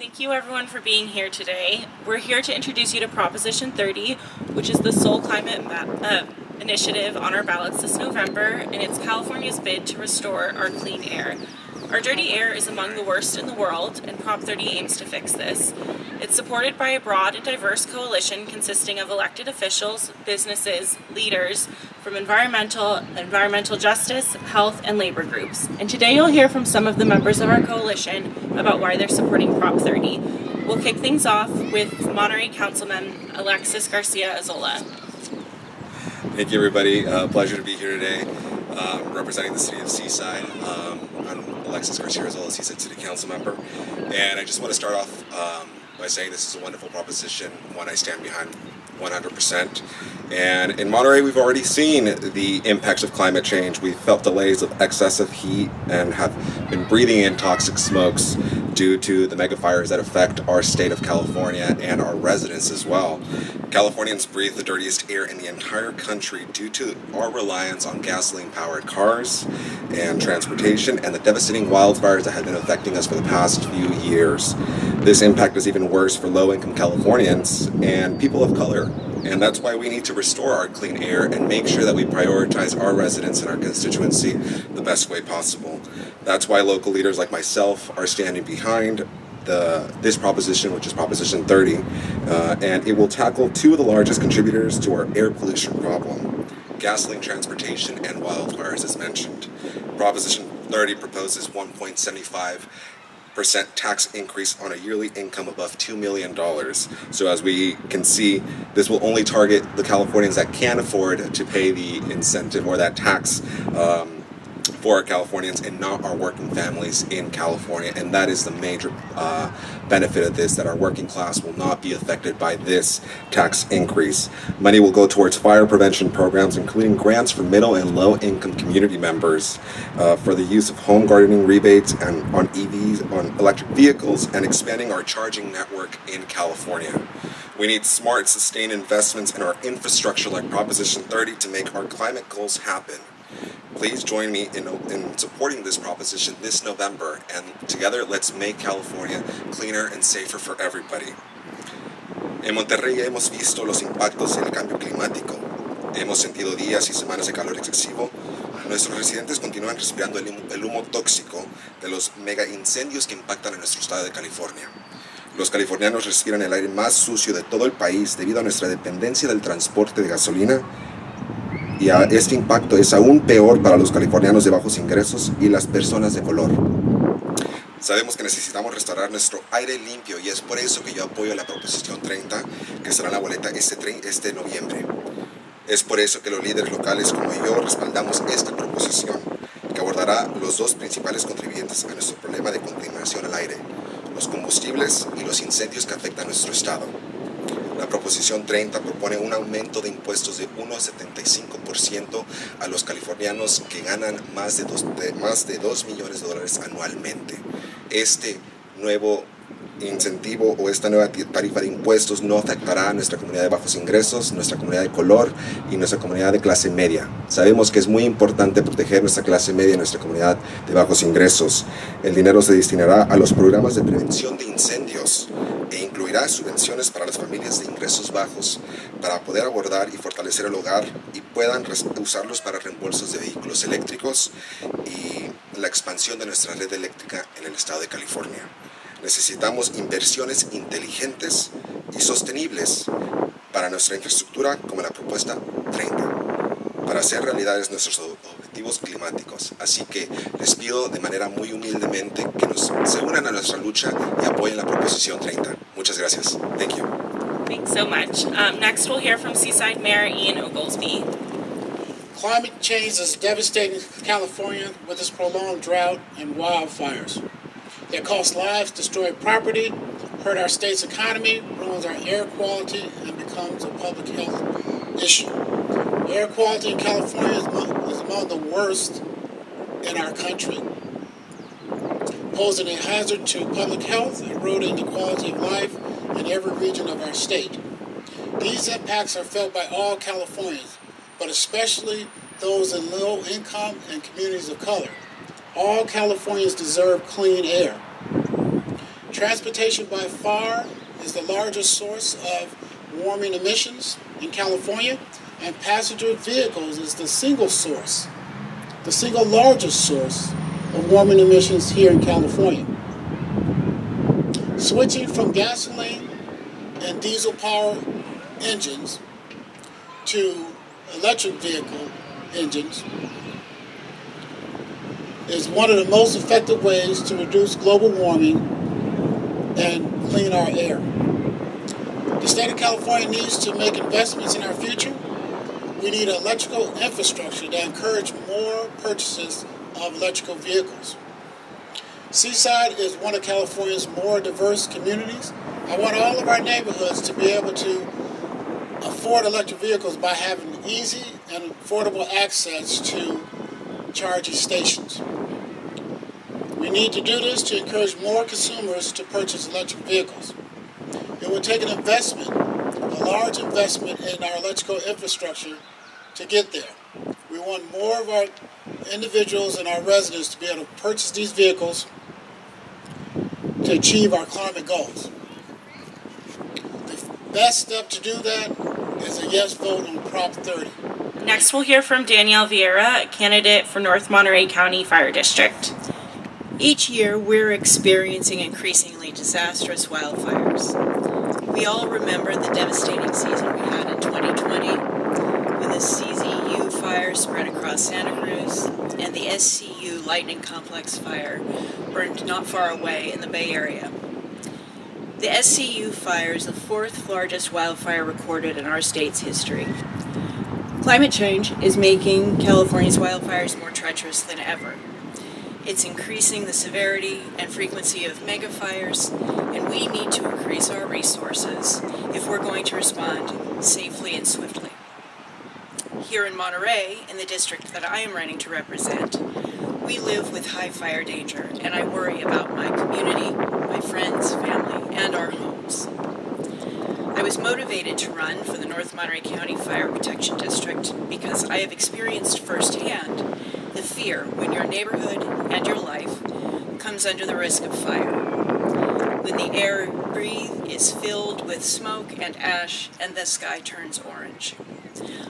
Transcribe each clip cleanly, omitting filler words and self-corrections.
Thank you everyone for being here today. We're here to introduce you to Proposition 30, which is the sole climate initiative on our ballots this November, and it's California's bid to restore our clean air. Our dirty air is among the worst in the world, and Prop 30 aims to fix this. It's supported by a broad and diverse coalition consisting of elected officials, businesses, leaders from environmental justice, health, and labor groups. And today you'll hear from some of the members of our coalition about why they're supporting Prop 30. We'll kick things off with Monterey Councilman Alexis Garcia-Arrazola. Thank you, everybody. Pleasure to be here today, representing the city of Seaside. I'm Alexis Garcia-Arrazola, Seaside City Council member, and I just want to start off by saying this is a wonderful proposition, one I stand behind 100%. And in Monterey, we've already seen the impacts of climate change. We've felt delays of excessive heat and have been breathing in toxic smokes due to the mega fires that affect our state of California and our residents as well. Californians breathe the dirtiest air in the entire country due to our reliance on gasoline-powered cars and transportation and the devastating wildfires that have been affecting us for the past few years. This impact is even worse for low-income Californians and people of color. And that's why we need to restore our clean air and make sure that we prioritize our residents and our constituency the best way possible. That's why local leaders like myself are standing behind this proposition, which is Proposition 30, and it will tackle two of the largest contributors to our air pollution problem: gasoline transportation and wildfires, as mentioned. Proposition 30 proposes 1.75% tax increase on a yearly income above $2 million. So as we can see, this will only target the Californians that can afford to pay the incentive or that tax for our Californians and not our working families in California. And that is the major benefit of this, that our working class will not be affected by this tax increase. Money will go towards fire prevention programs, including grants for middle and low income community members for the use of home gardening rebates and on EVs, on electric vehicles, and expanding our charging network in California. We need smart, sustained investments in our infrastructure like Proposition 30 to make our climate goals happen. Please join me in supporting this proposition this November, and together let's make California cleaner and safer for everybody. En Monterrey hemos visto los impactos del cambio climático. Hemos sentido días y semanas de calor excesivo. Nuestros residentes continúan respirando el humo tóxico de los mega incendios que impactan a nuestro estado de California. Los californianos respiran el aire más sucio de todo el país debido a nuestra dependencia del transporte de gasolina. Y este impacto es aún peor para los californianos de bajos ingresos y las personas de color. Sabemos que necesitamos restaurar nuestro aire limpio y es por eso que yo apoyo la Proposición 30, que será en la boleta este noviembre. Es por eso que los líderes locales como yo respaldamos esta proposición, que abordará los dos principales contribuyentes a nuestro problema de contaminación al aire: los combustibles y los incendios que afectan a nuestro estado. La Proposición 30 propone un aumento de impuestos de 1,75% a los californianos que ganan más de $2 millones anualmente. Este nuevo incentivo o esta nueva tarifa de impuestos no afectará a nuestra comunidad de bajos ingresos, nuestra comunidad de color y nuestra comunidad de clase media. Sabemos que es muy importante proteger nuestra clase media y nuestra comunidad de bajos ingresos. El dinero se destinará a los programas de prevención de incendios e incluirá subvenciones para las familias de ingresos bajos para poder abordar y fortalecer el hogar y puedan usarlos para reembolsos de vehículos eléctricos y la expansión de nuestra red eléctrica en el estado de California. Necesitamos inversiones inteligentes y sostenibles para nuestra infraestructura como la propuesta 30, para hacer realidades nuestros objetivos climáticos. Así que les pido de manera muy humildemente que se unan a nuestra lucha y apoyen la Proposición 30. Muchas gracias. Thank you. Thanks so much. Next we'll hear from Seaside Mayor Ian Oglesby. Climate change is devastating California with its prolonged drought and wildfires. They cost lives, destroy property, hurt our state's economy, ruins our air quality, and becomes a public health issue. Air quality in California is among the worst in our country, posing a hazard to public health, eroding the quality of life in every region of our state. These impacts are felt by all Californians, but especially those in low income and communities of color. All Californians deserve clean air. Transportation by far is the largest source of warming emissions in California, and passenger vehicles is the single largest source of warming emissions here in California. Switching from gasoline and diesel power engines to electric vehicle engines is one of the most effective ways to reduce global warming and clean our air. The state of California needs to make investments in our future. We need electrical infrastructure to encourage more purchases of electrical vehicles. Seaside is one of California's more diverse communities. I want all of our neighborhoods to be able to afford electric vehicles by having easy and affordable access to charging stations. We need to do this to encourage more consumers to purchase electric vehicles. It will take an investment, a large investment in our electrical infrastructure to get there. We want more of our individuals and our residents to be able to purchase these vehicles to achieve our climate goals. The best step to do that is a yes vote on Prop 30. Next, we'll hear from Danielle Vieira, a candidate for North Monterey County Fire District. Each year, we're experiencing increasingly disastrous wildfires. We all remember the devastating season we had in 2020, when the CZU fire spread across Santa Cruz, and the SCU Lightning Complex fire burned not far away in the Bay Area. The SCU fire is the fourth largest wildfire recorded in our state's history. Climate change is making California's wildfires more treacherous than ever. It's increasing the severity and frequency of megafires, and we need to increase our resources if we're going to respond safely and swiftly. Here in Monterey, in the district that I am running to represent, we live with high fire danger, and I worry about my community, my friends, family, and our homes. I was motivated to run for the North Monterey County Fire Protection District because I have experienced firsthand the fear when your neighborhood and your life comes under the risk of fire. When the air you breathe is filled with smoke and ash and the sky turns orange.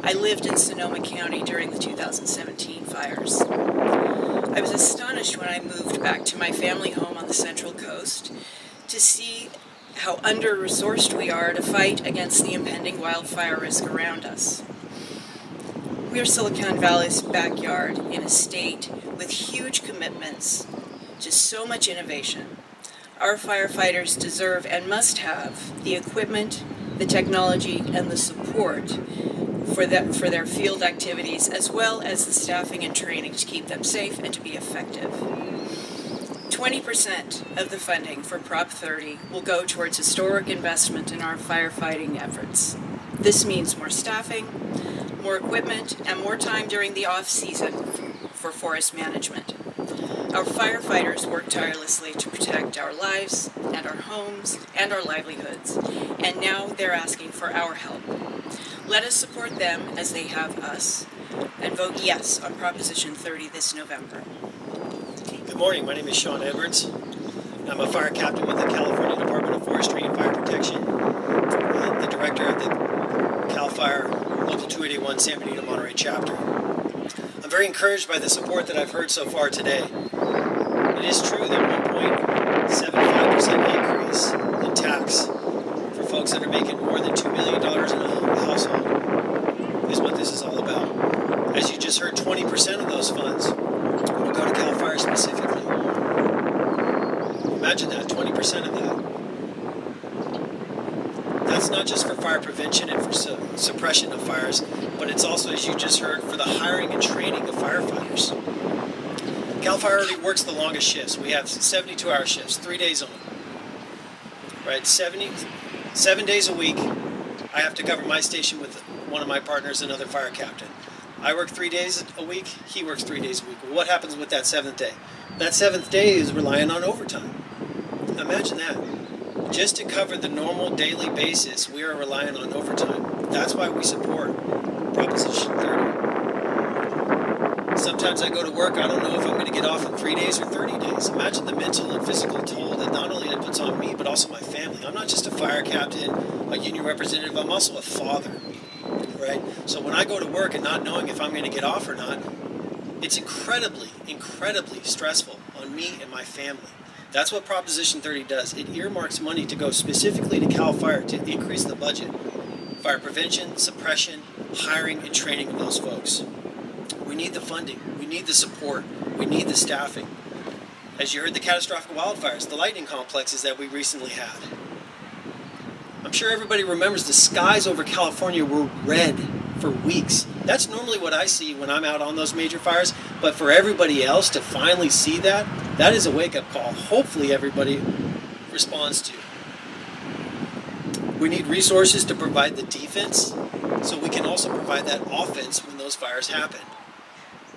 I lived in Sonoma County during the 2017 fires. I was astonished when I moved back to my family home on the Central Coast to see how under-resourced we are to fight against the impending wildfire risk around us. We are Silicon Valley's backyard in a state with huge commitments to so much innovation. Our firefighters deserve and must have the equipment, the technology, and the support for their field activities, as well as the staffing and training to keep them safe and to be effective. 20% of the funding for Prop 30 will go towards historic investment in our firefighting efforts. This means more staffing, more equipment, and more time during the off-season for forest management. Our firefighters work tirelessly to protect our lives and our homes and our livelihoods, and now they're asking for our help. Let us support them as they have us, and vote yes on Proposition 30 this November. Good morning, my name is Sean Edwards. I'm a fire captain with the California Department of Forestry and Fire Protection, the director of the CAL FIRE Local 2881 San Benito-Monterey chapter. I'm very encouraged by the support that I've heard so far today. It is true that 1.75% increase in tax for folks that are making more than $2 million in a household is what this is all about. As you just heard, 20% of those funds will go to CAL FIRE specifically. Imagine that, 20% of that. That's not just for fire prevention and for suppression of fires, but it's also, as you just heard, for the hiring and training of firefighters. CAL FIRE already works the longest shifts. We have 72-hour shifts, 3 days on. Right, 7 days a week, I have to cover my station with one of my partners, another fire captain. I work 3 days a week, he works 3 days a week. Well, what happens with that seventh day? That seventh day is relying on overtime. Imagine that. Just to cover the normal daily basis, we are relying on overtime. That's why we support Proposition 30. Sometimes I go to work, I don't know if I'm going to get off in 3 days or 30 days. Imagine the mental and physical toll that not only it puts on me, but also my family. I'm not just a fire captain, a union representative, I'm also a father, right? So when I go to work and not knowing if I'm going to get off or not, it's incredibly, incredibly stressful on me and my family. That's what Proposition 30 does. It earmarks money to go specifically to CAL FIRE to increase the budget. Fire prevention, suppression, hiring, and training of those folks. We need the funding. We need the support. We need the staffing. As you heard, the catastrophic wildfires, the lightning complexes that we recently had. I'm sure everybody remembers the skies over California were red for weeks. That's normally what I see when I'm out on those major fires, but for everybody else to finally see that, that is a wake-up call. Hopefully everybody responds to. We need resources to provide the defense, so we can also provide that offense when those fires happen.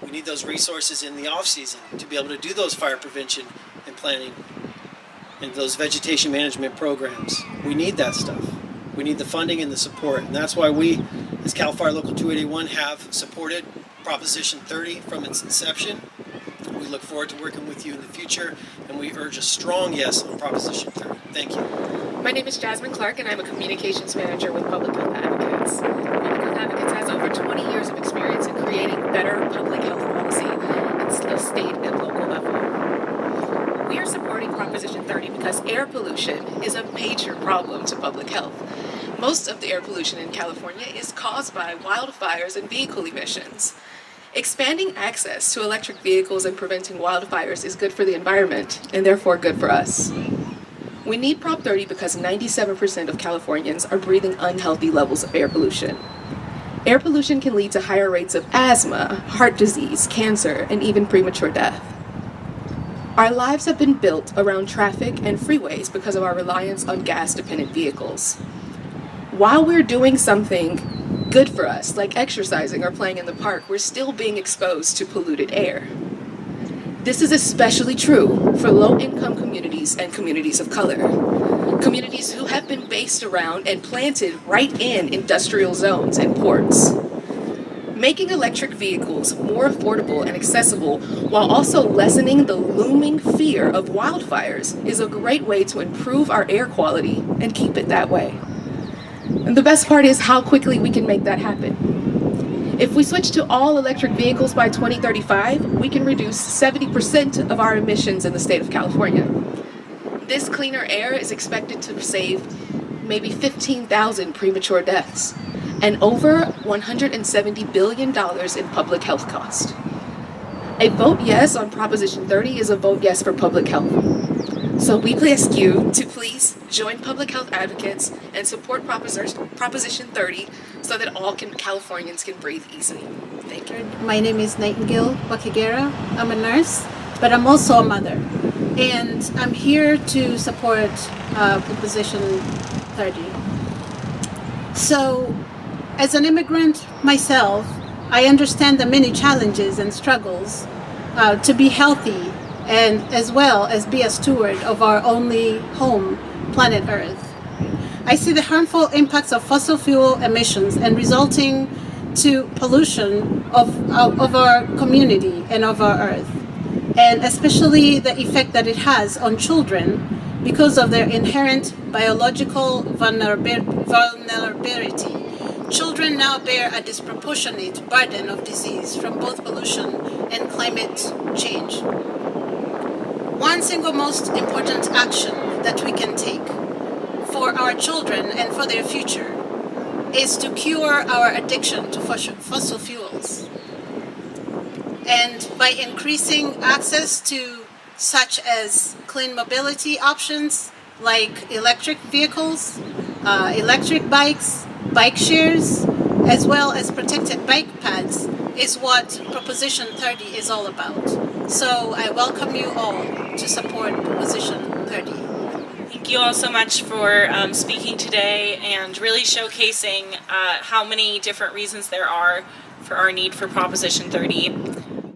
We need those resources in the off-season to be able to do those fire prevention and planning and those vegetation management programs. We need that stuff. We need the funding and the support, and that's why we, as CAL FIRE Local 281, have supported Proposition 30 from its inception. We look forward to working with you in the future, and we urge a strong yes on Proposition 30. Thank you. My name is Jasmine Clark, and I'm a communications manager with Public Health Advocates. Public Health Advocates has over 20 years of experience in creating better public health policy at the state and local level. We are supporting Proposition 30 because air pollution is a major problem to public health. Most of the air pollution in California is caused by wildfires and vehicle emissions. Expanding access to electric vehicles and preventing wildfires is good for the environment and therefore good for us. We need Prop 30 because 97% of Californians are breathing unhealthy levels of air pollution. Air pollution can lead to higher rates of asthma, heart disease, cancer, and even premature death. Our lives have been built around traffic and freeways because of our reliance on gas-dependent vehicles. While we're doing something good for us, like exercising or playing in the park, we're still being exposed to polluted air. This is especially true for low-income communities and communities of color. Communities who have been based around and planted right in industrial zones and ports. Making electric vehicles more affordable and accessible while also lessening the looming fear of wildfires is a great way to improve our air quality and keep it that way. And the best part is how quickly we can make that happen. If we switch to all electric vehicles by 2035, we can reduce 70% of our emissions in the state of California. This cleaner air is expected to save maybe 15,000 premature deaths and over $170 billion in public health costs. A vote yes on Proposition 30 is a vote yes for public health. So we ask you to please join Public Health Advocates and support Proposition 30 so that all Californians can breathe easily. Thank you. My name is Nightingale Wakigera. I'm a nurse, but I'm also a mother. And I'm here to support Proposition 30. So, as an immigrant myself, I understand the many challenges and struggles to be healthy and as well as be a steward of our only home, planet Earth. I see the harmful impacts of fossil fuel emissions and resulting to pollution of our community and of our Earth, and especially the effect that it has on children because of their inherent biological vulnerability. Children now bear a disproportionate burden of disease from both pollution and climate change. One single most important action that we can take for our children and for their future is to cure our addiction to fossil fuels. And by increasing access to such as clean mobility options like electric vehicles, electric bikes, bike shares, as well as protected bike paths is what Proposition 30 is all about. So I welcome you all to support Proposition 30. Thank you all so much for speaking today and really showcasing how many different reasons there are for our need for Proposition 30.